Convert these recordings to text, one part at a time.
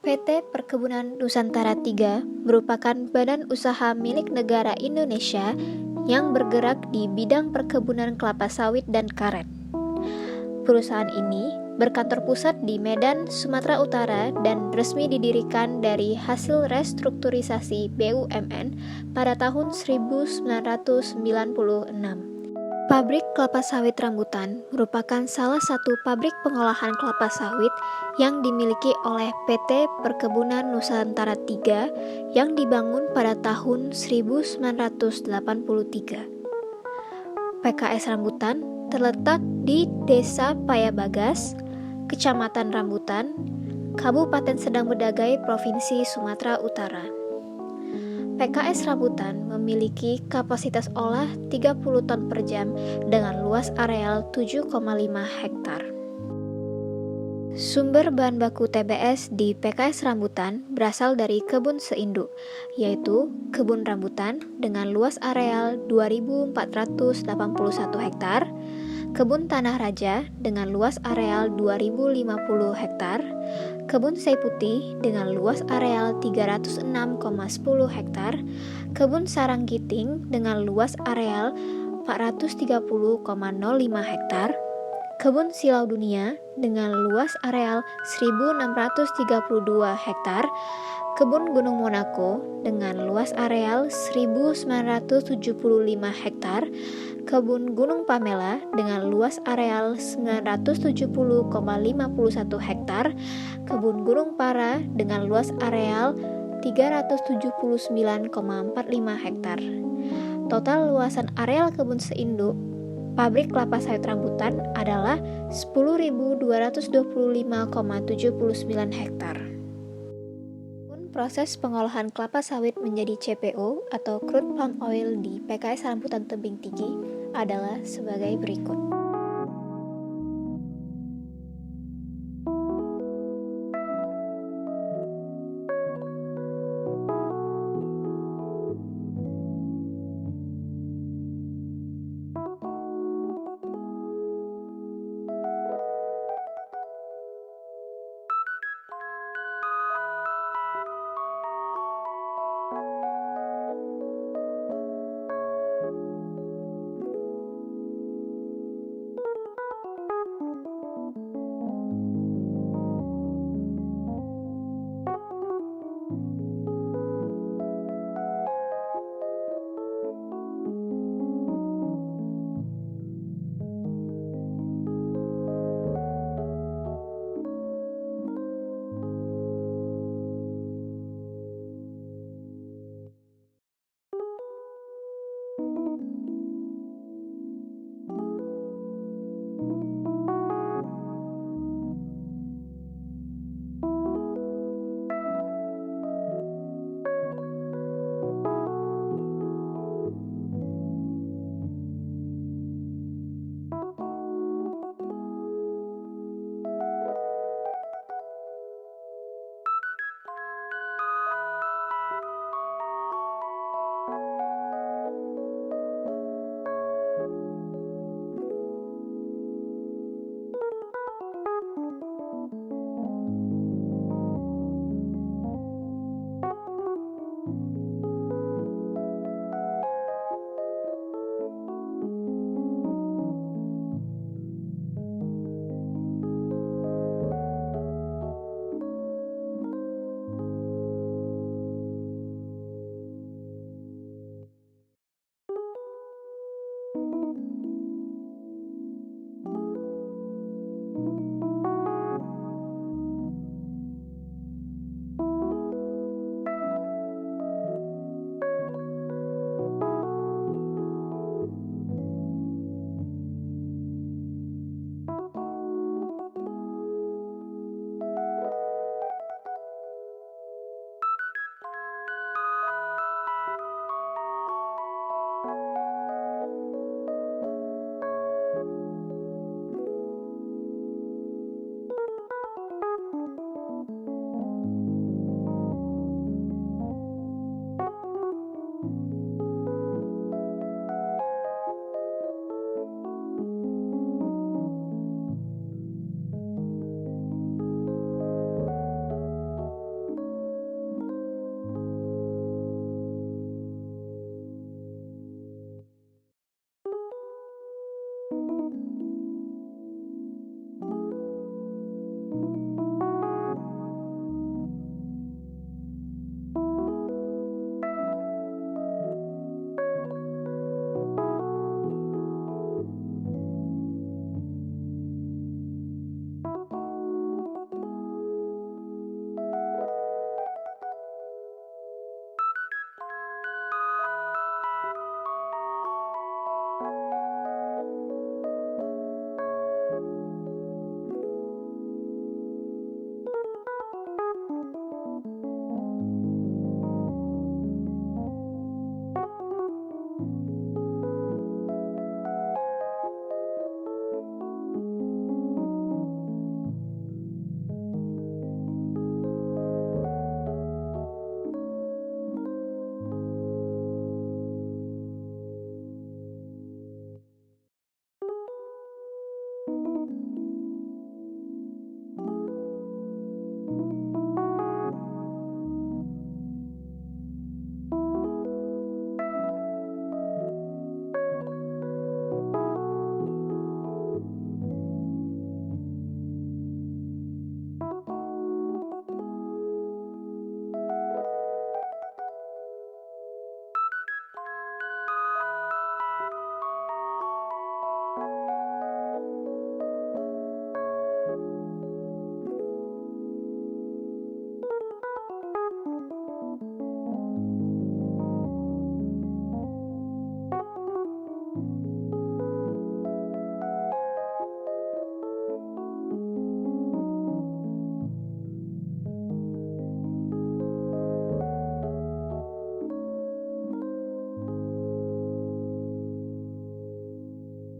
PT Perkebunan Nusantara III merupakan badan usaha milik negara Indonesia yang bergerak di bidang perkebunan kelapa sawit dan karet. Perusahaan ini berkantor pusat di Medan, Sumatera Utara dan resmi didirikan dari hasil restrukturisasi BUMN pada tahun 1996. Pabrik kelapa sawit rambutan merupakan salah satu pabrik pengolahan kelapa sawit yang dimiliki oleh PT Perkebunan Nusantara III yang dibangun pada tahun 1983. PKS Rambutan terletak di Desa Payabagas, Kecamatan Rambutan, Kabupaten Sedang Bedagai, Provinsi Sumatera Utara. PKS Rambutan memiliki kapasitas olah 30 ton per jam dengan luas areal 7,5 hektar. Sumber bahan baku TBS di PKS Rambutan berasal dari kebun seinduk, yaitu kebun rambutan dengan luas areal 2.481 hektar, kebun tanah raja dengan luas areal 2.050 hektar, kebun sei putih dengan luas areal 306,10 hektar, kebun sarang giting dengan luas areal 430,05 hektar, kebun silau dunia dengan luas areal 1.632 hektar, kebun Gunung Monaco dengan luas areal 1.975 hektar, kebun Gunung Pamela dengan luas areal 970,51 hektar, kebun Gunung Para dengan luas areal 379,45 hektar. Total luasan areal kebun seinduk pabrik kelapa sawit rambutan adalah 10.225,79 hektar. Proses pengolahan kelapa sawit menjadi CPO atau crude palm oil di PKS Rambutan Tebing Tinggi adalah sebagai berikut.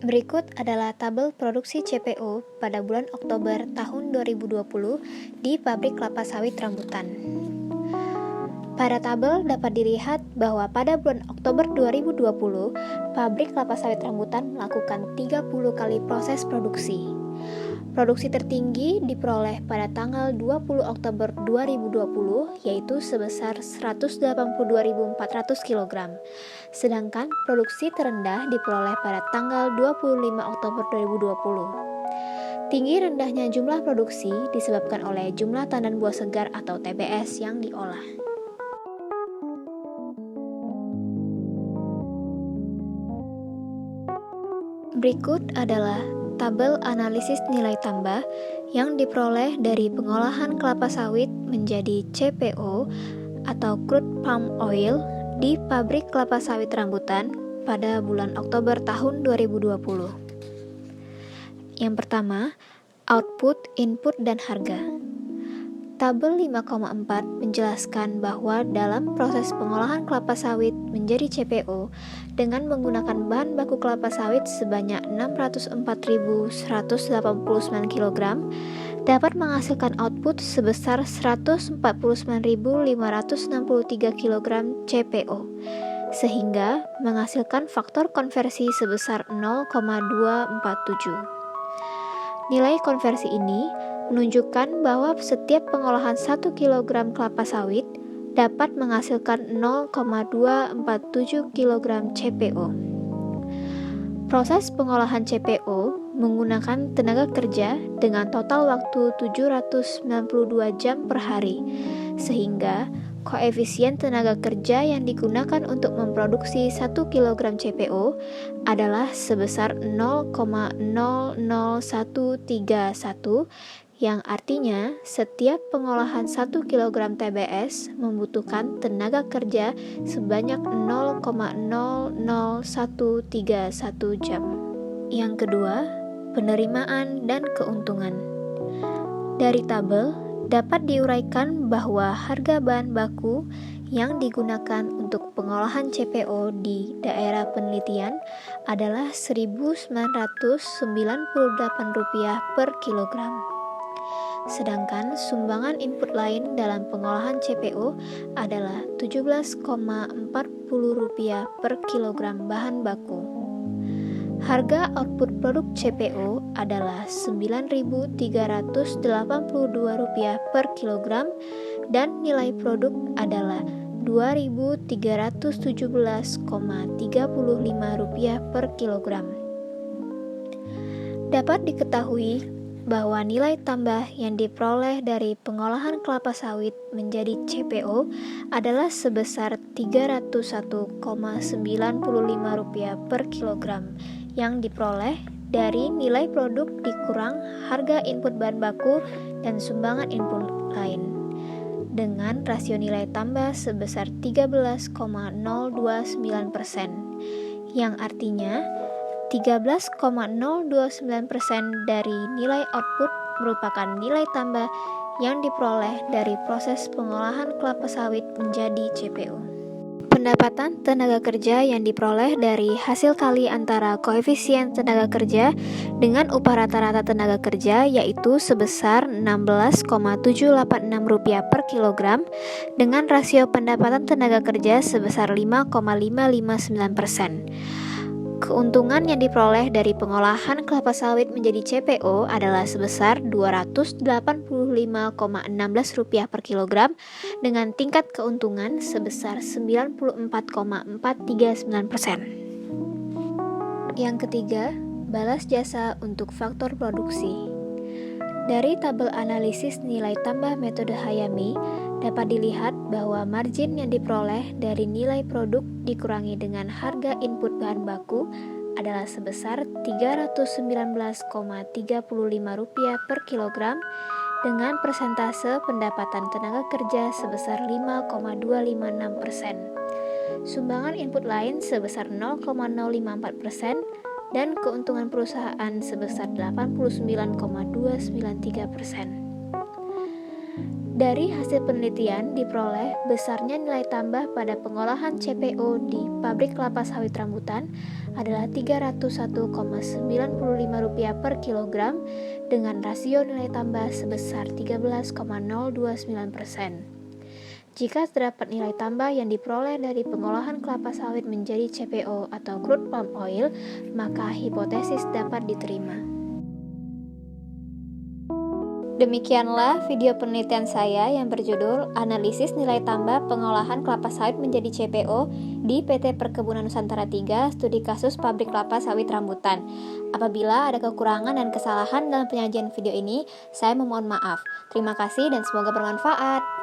Berikut adalah tabel produksi CPO pada bulan Oktober tahun 2020 di pabrik kelapa sawit rambutan. Pada tabel dapat dilihat bahwa pada bulan Oktober 2020, pabrik kelapa sawit rambutan melakukan 30 kali proses produksi. Produksi tertinggi diperoleh pada tanggal 20 Oktober 2020, yaitu sebesar 182.400 kg. Sedangkan produksi terendah diperoleh pada tanggal 25 Oktober 2020. Tinggi rendahnya jumlah produksi disebabkan oleh jumlah tandan buah segar atau TBS yang diolah. Berikut adalah tabel analisis nilai tambah yang diperoleh dari pengolahan kelapa sawit menjadi CPO atau crude palm oil di pabrik kelapa sawit rambutan pada bulan Oktober tahun 2020. Yang pertama, output, input, dan harga. Tabel 5,4 menjelaskan bahwa dalam proses pengolahan kelapa sawit menjadi CPO dengan menggunakan bahan baku kelapa sawit sebanyak 604.189 kg dapat menghasilkan output sebesar 149.563 kg CPO, sehingga menghasilkan faktor konversi sebesar 0,247. Nilai konversi ini menunjukkan bahwa setiap pengolahan 1 kg kelapa sawit dapat menghasilkan 0,247 kg CPO. Proses pengolahan CPO menggunakan tenaga kerja dengan total waktu 792 jam per hari, sehingga koefisien tenaga kerja yang digunakan untuk memproduksi 1 kg CPO adalah sebesar 0,00131, yang artinya setiap pengolahan 1 kg TBS membutuhkan tenaga kerja sebanyak 0,00131 jam. Yang kedua, penerimaan dan keuntungan. Dari tabel dapat diuraikan bahwa harga bahan baku yang digunakan untuk pengolahan CPO di daerah penelitian adalah Rp1.998 per kilogram. Sedangkan sumbangan input lain dalam pengolahan CPO adalah Rp17,40 per kilogram bahan baku. Harga output produk CPO adalah Rp9.382 per kilogram dan nilai produk adalah Rp2.317,35 per kilogram. Dapat diketahui bahwa nilai tambah yang diperoleh dari pengolahan kelapa sawit menjadi CPO adalah sebesar Rp301,95 per kilogram yang diperoleh dari nilai produk dikurang harga input bahan baku dan sumbangan input lain, dengan rasio nilai tambah sebesar 13,029%, yang artinya 13,029% dari nilai output merupakan nilai tambah yang diperoleh dari proses pengolahan kelapa sawit menjadi CPO. Pendapatan tenaga kerja yang diperoleh dari hasil kali antara koefisien tenaga kerja dengan upah rata-rata tenaga kerja yaitu sebesar Rp16,786 per kilogram dengan rasio pendapatan tenaga kerja sebesar 5,559%. Keuntungan yang diperoleh dari pengolahan kelapa sawit menjadi CPO adalah sebesar Rp285,16 per kilogram dengan tingkat keuntungan sebesar 94,439%. Yang ketiga, balas jasa untuk faktor produksi. Dari tabel analisis nilai tambah metode Hayami, dapat dilihat bahwa margin yang diperoleh dari nilai produk dikurangi dengan harga input bahan baku adalah sebesar Rp319,35 per kilogram dengan persentase pendapatan tenaga kerja sebesar 5,256%. Sumbangan input lain sebesar 0,054% dan keuntungan perusahaan sebesar 89,293%. Dari hasil penelitian diperoleh besarnya nilai tambah pada pengolahan CPO di pabrik kelapa sawit rambutan adalah Rp301,95 per kilogram dengan rasio nilai tambah sebesar 13,029%. Jika terdapat nilai tambah yang diperoleh dari pengolahan kelapa sawit menjadi CPO atau crude palm oil, maka hipotesis dapat diterima. Demikianlah video penelitian saya yang berjudul Analisis Nilai Tambah Pengolahan Kelapa Sawit Menjadi CPO di PT Perkebunan Nusantara 3 Studi Kasus Pabrik Kelapa Sawit Rambutan. Apabila ada kekurangan dan kesalahan dalam penyajian video ini, saya memohon maaf. Terima kasih dan semoga bermanfaat.